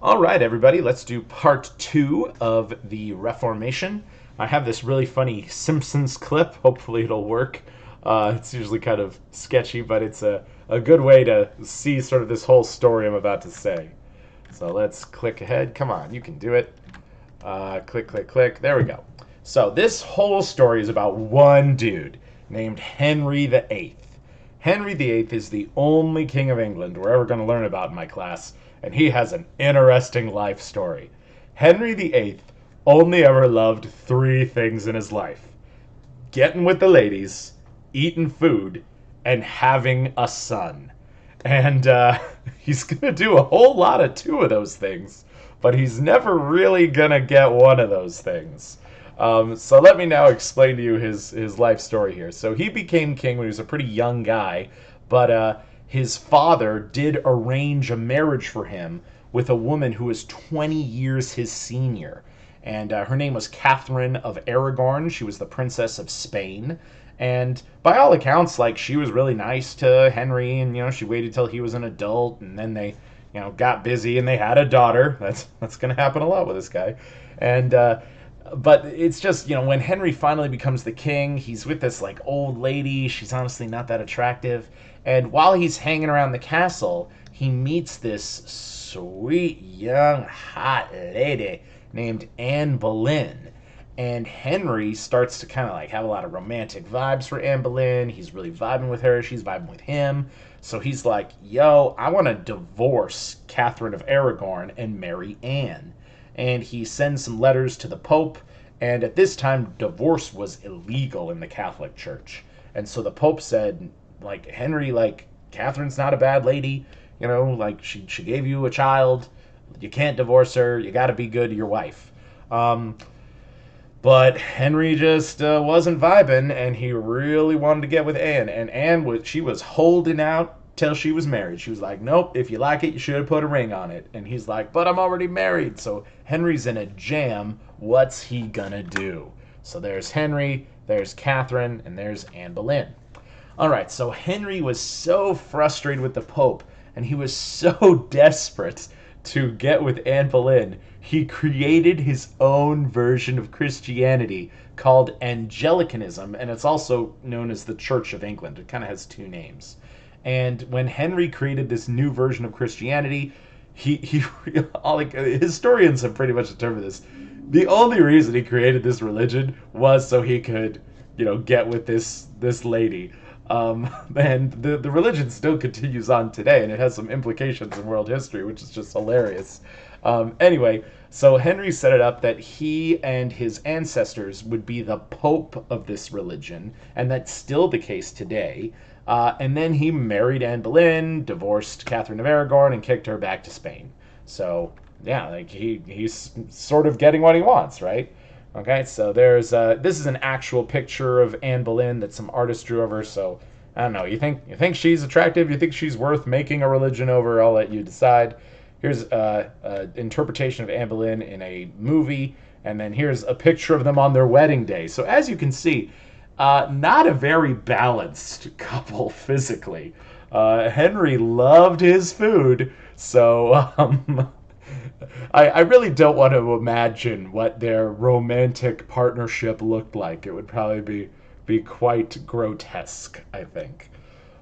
All right, everybody, let's do part two of the Reformation. I have this really funny Simpsons clip. Hopefully, it'll work. It's usually kind of sketchy, but it's a good way to see sort of this whole story I'm about to say. So let's click ahead. Come on, you can do it. Click, click, click. There we go. So this whole story is about one dude named Henry VIII. Henry VIII is the only king of England we're ever going to learn about in my class, and he has an interesting life story. Henry VIII only ever loved three things in his life: getting with the ladies, eating food, and having a son. And he's going to do a whole lot of two of those things, but he's never really going to get one of those things. So let me now explain to you his life story here. So he became king when he was a pretty young guy, but his father did arrange a marriage for him with a woman who was 20 years his senior. And her name was Catherine of Aragon. She was the Princess of Spain. And by all accounts, like, she was really nice to Henry, and she waited till he was an adult, and then they got busy and they had a daughter. That's going to happen a lot with this guy. And but it's just, when Henry finally becomes the king, he's with this like old lady. She's honestly not that attractive. And while he's hanging around the castle, he meets this sweet young hot lady named Anne Boleyn. And Henry starts to kind of like have a lot of romantic vibes for Anne Boleyn. He's really vibing with her. She's vibing with him. So he's like, yo, I want to divorce Catherine of Aragon and marry Anne. And he sends some letters to the Pope. And at this time, divorce was illegal in the Catholic Church. And so the Pope said, like, Henry, like, Catherine's not a bad lady. Like, she gave you a child. You can't divorce her. You got to be good to your wife. But Henry just wasn't vibing, and he really wanted to get with Anne. And she was holding out till she was married. She was like, nope, if you like it, you should have put a ring on it. And he's like, but I'm already married. So Henry's in a jam. What's he gonna do? So there's Henry, there's Catherine, and there's Anne Boleyn. All right, so Henry was so frustrated with the Pope, and he was so desperate to get with Anne Boleyn, he created his own version of Christianity called Angelicanism, and it's also known as the Church of England. It kind of has two names. And when Henry created this new version of Christianity, he like, historians have pretty much determined this. The only reason he created this religion was so he could, get with this lady. And the religion still continues on today, and it has some implications in world history, which is just hilarious. Anyway, so Henry set it up that he and his ancestors would be the pope of this religion, and that's still the case today. And then he married Anne Boleyn, divorced Catherine of Aragon, and kicked her back to Spain. So yeah, like he's sort of getting what he wants, right? Okay, so there's this is an actual picture of Anne Boleyn that some artist drew of her. So I don't know. You think she's attractive? You think she's worth making a religion over? I'll let you decide. Here's an interpretation of Anne Boleyn in a movie, and then here's a picture of them on their wedding day. So as you can see, not a very balanced couple physically. Henry loved his food, so I really don't want to imagine what their romantic partnership looked like. It would probably be quite grotesque, I think.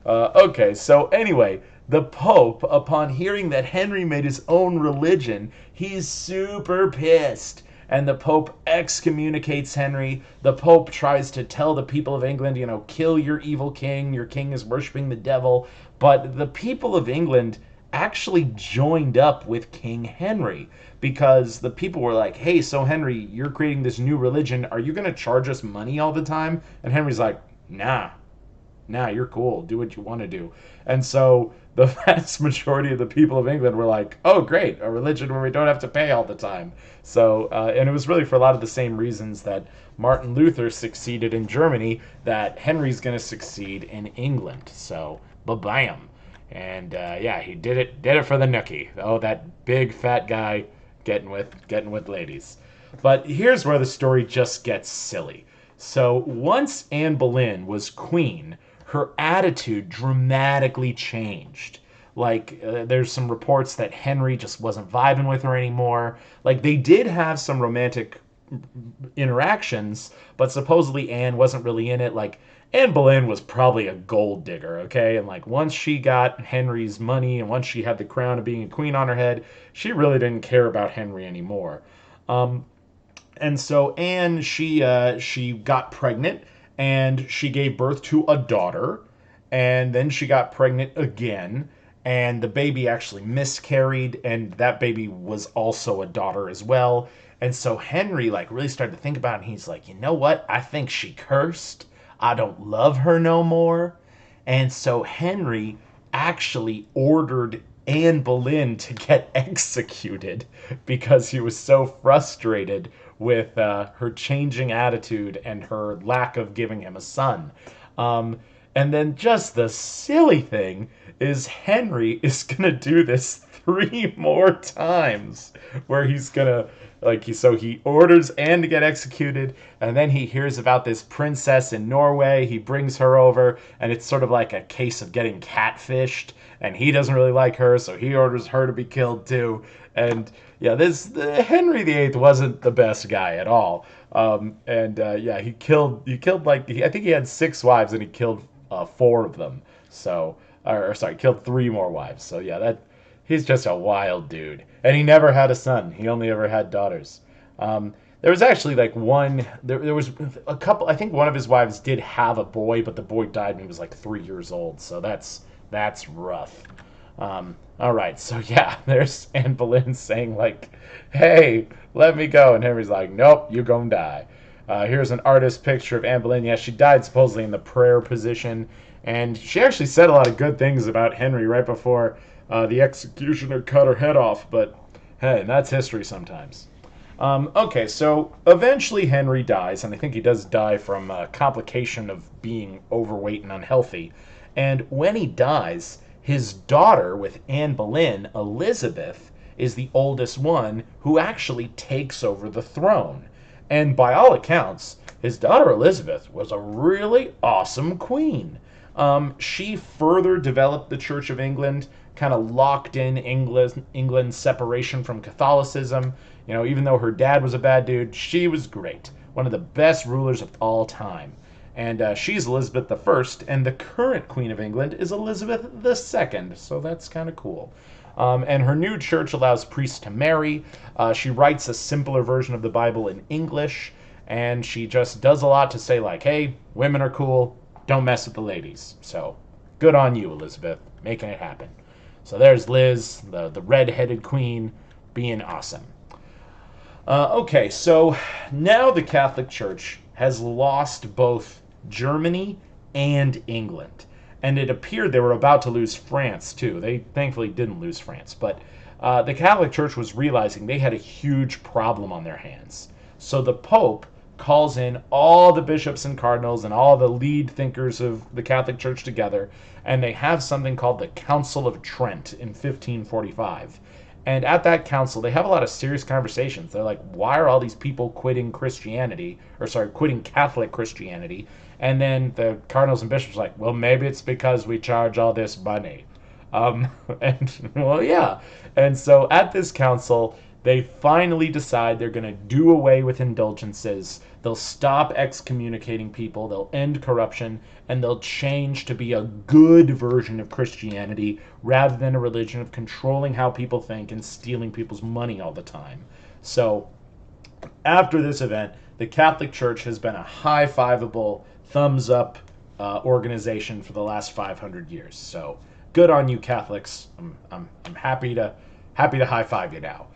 Okay, so anyway, the Pope, upon hearing that Henry made his own religion, he's super pissed. And the Pope excommunicates Henry. The Pope tries to tell the people of England, kill your evil king. Your king is worshiping the devil. But the people of England actually joined up with King Henry because the people were like, hey, so Henry, you're creating this new religion. Are you going to charge us money all the time? And Henry's like, nah, you're cool. Do what you want to do. And so the vast majority of the people of England were like, oh, great, a religion where we don't have to pay all the time. So, and it was really for a lot of the same reasons that Martin Luther succeeded in Germany, that Henry's going to succeed in England. So, ba-bam. And yeah, he did it for the nookie. Oh, that big fat guy getting with ladies. But here's where the story just gets silly. So once Anne Boleyn was queen, her attitude dramatically changed. Like, there's some reports that Henry just wasn't vibing with her anymore. Like, they did have some romantic interactions, but supposedly Anne wasn't really in it. Like, Anne Boleyn was probably a gold digger, okay? And like, once she got Henry's money and once she had the crown of being a queen on her head, she really didn't care about Henry anymore. Um, and so Anne, she got pregnant and she gave birth to a daughter, and then she got pregnant again, and the baby actually miscarried, and that baby was also a daughter as well. And so Henry like really started to think about it, and he's like, you know what? I think she cursed. I don't love her no more. And so Henry actually ordered Anne Boleyn to get executed because he was so frustrated with her changing attitude and her lack of giving him a son. Um, and then just the silly thing is Henry is gonna do this 3 more times, where he's gonna he orders Anne to get executed, and then he hears about this princess in Norway. He brings her over, and it's sort of like a case of getting catfished, and he doesn't really like her, so he orders her to be killed too. And yeah, this Henry VIII wasn't the best guy at all. Yeah, he killed like I think he had 6 wives, and he killed 4 of them. So, or sorry, killed 3 more wives. So yeah, that he's just a wild dude, and he never had a son. He only ever had daughters. There was actually like there was a couple. I think one of his wives did have a boy, but the boy died when he was like 3 years old. So that's rough. All right, so yeah, there's Anne Boleyn saying like, "Hey, let me go," and Henry's like, "Nope, you're gonna die." Here's an artist picture of Anne Boleyn. Yeah, she died supposedly in the prayer position, and she actually said a lot of good things about Henry right before the executioner cut her head off. But hey, that's history sometimes. Okay, so eventually Henry dies, and I think he does die from a complication of being overweight and unhealthy. And when he dies, his daughter with Anne Boleyn, Elizabeth, is the oldest one who actually takes over the throne. And by all accounts, his daughter Elizabeth was a really awesome queen. She further developed the Church of England, kind of locked in England's separation from Catholicism. You know, even though her dad was a bad dude, she was great. One of the best rulers of all time. And she's Elizabeth I, and the current Queen of England is Elizabeth II, so that's kind of cool. And her new church allows priests to marry. She writes a simpler version of the Bible in English, and she just does a lot to say, like, hey, women are cool, don't mess with the ladies. So, good on you, Elizabeth, making it happen. So there's Liz, the red-headed queen, being awesome. Okay, so now the Catholic Church has lost both Germany and England. And it appeared they were about to lose France, too. They thankfully didn't lose France. But the Catholic Church was realizing they had a huge problem on their hands. So the Pope calls in all the bishops and cardinals and all the lead thinkers of the Catholic Church together, and they have something called the Council of Trent in 1545. And at that council, they have a lot of serious conversations. They're like, why are all these people quitting Christianity, or sorry, quitting Catholic Christianity? And then the cardinals and bishops are like, well, maybe it's because we charge all this money. And, well, yeah. And so at this council, they finally decide they're going to do away with indulgences. They'll stop excommunicating people. They'll end corruption. And they'll change to be a good version of Christianity rather than a religion of controlling how people think and stealing people's money all the time. So after this event, the Catholic Church has been a high-fiveable, thumbs-up organization for the last 500 years. So good on you, Catholics. I'm happy to high-five you now.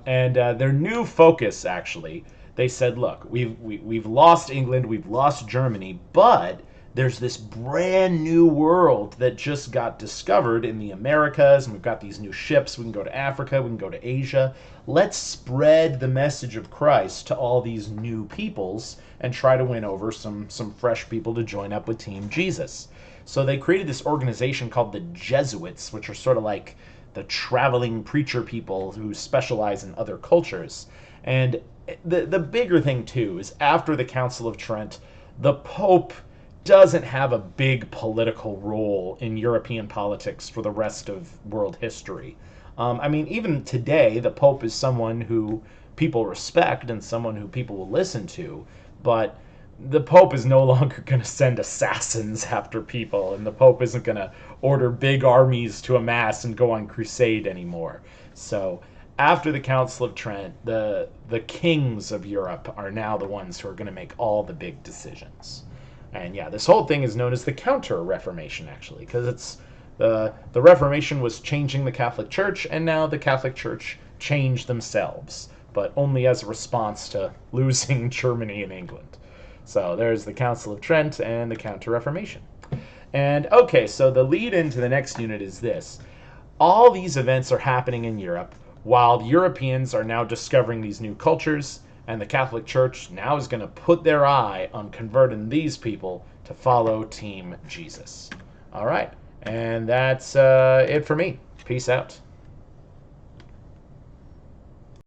And their new focus, actually, they said, look, we've lost England, we've lost Germany, but there's this brand new world that just got discovered in the Americas, and we've got these new ships. We can go to Africa, we can go to Asia. Let's spread the message of Christ to all these new peoples and try to win over some fresh people to join up with Team Jesus. So they created this organization called the Jesuits, which are sort of like the traveling preacher people who specialize in other cultures. And the bigger thing, too, is after the Council of Trent, the Pope doesn't have a big political role in European politics for the rest of world history. I mean, even today, the Pope is someone who people respect and someone who people will listen to, but the Pope is no longer going to send assassins after people, and the Pope isn't going to order big armies to amass and go on crusade anymore. So, after the Council of Trent, the kings of Europe are now the ones who are going to make all the big decisions. And yeah, this whole thing is known as the Counter-Reformation, actually, because it's the Reformation was changing the Catholic Church, and now the Catholic Church changed themselves, but only as a response to losing Germany and England. So there's the Council of Trent and the Counter-Reformation. And okay, so the lead into the next unit is this. All these events are happening in Europe while Europeans are now discovering these new cultures, and the Catholic Church now is going to put their eye on converting these people to follow Team Jesus. All right, and that's it for me. Peace out.